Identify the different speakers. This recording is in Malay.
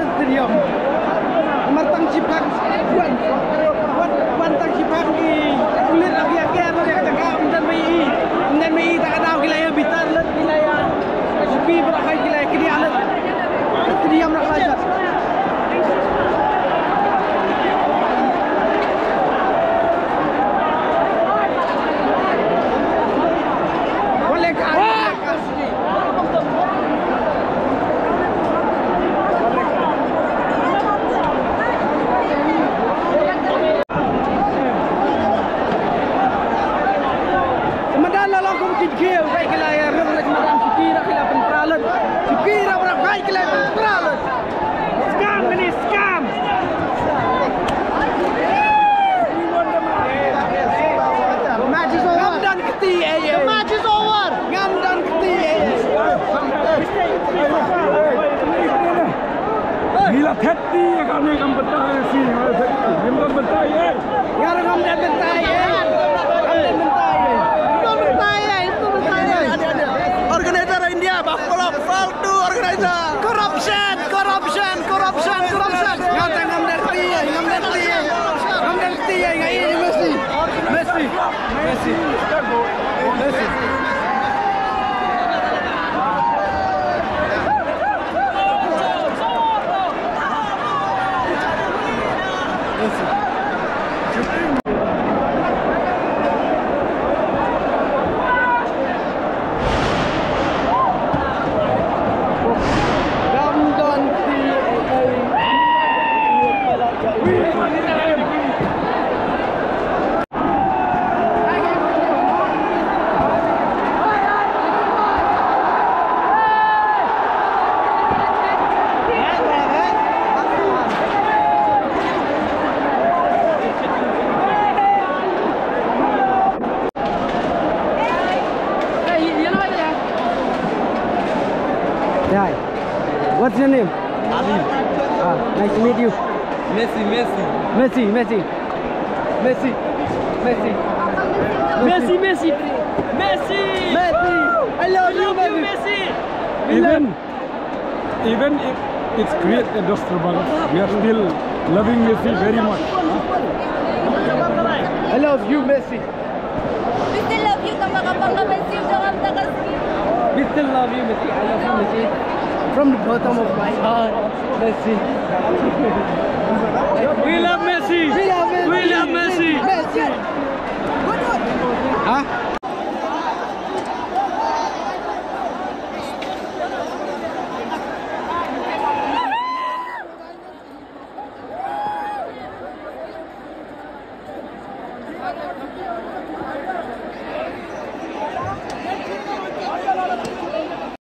Speaker 1: lên stadium mà tăng chip hàng quan tăng chip hàng thì lên lagi akhir lo yang cakap dan BI tak ada wilayah bitar let wilayah sepi berakhir wilayah kini alat stadium nak belajar boleh kasih Kecil, baik kelai yang nak macam Shakira kelai pentralan, Shakira berak baik kelai pentralan. Scam ini scam. Match is over. Ngam dan keti aye. The match is over. Ngam dan keti aye. Gila keti kami ngam bentai sih, ngam bentai ye. Ngam dan bentai ye. Organizer India, Bakolok, Faltu organizer. Corruption. Ngam derti, ngai Messi. Hi. What's your name?
Speaker 2: Adil.
Speaker 1: Nice to meet you.
Speaker 2: Messi.
Speaker 1: I love you, Messi.
Speaker 3: Even if it's great at Dostobalos, we are still loving Messi very much.
Speaker 1: I love you, Messi.
Speaker 4: We still love you, Messi.
Speaker 1: We still love you, Messi. I love you, Messi. From the bottom of my heart, Messi.
Speaker 3: We love Messi.
Speaker 1: We love Messi. Huh?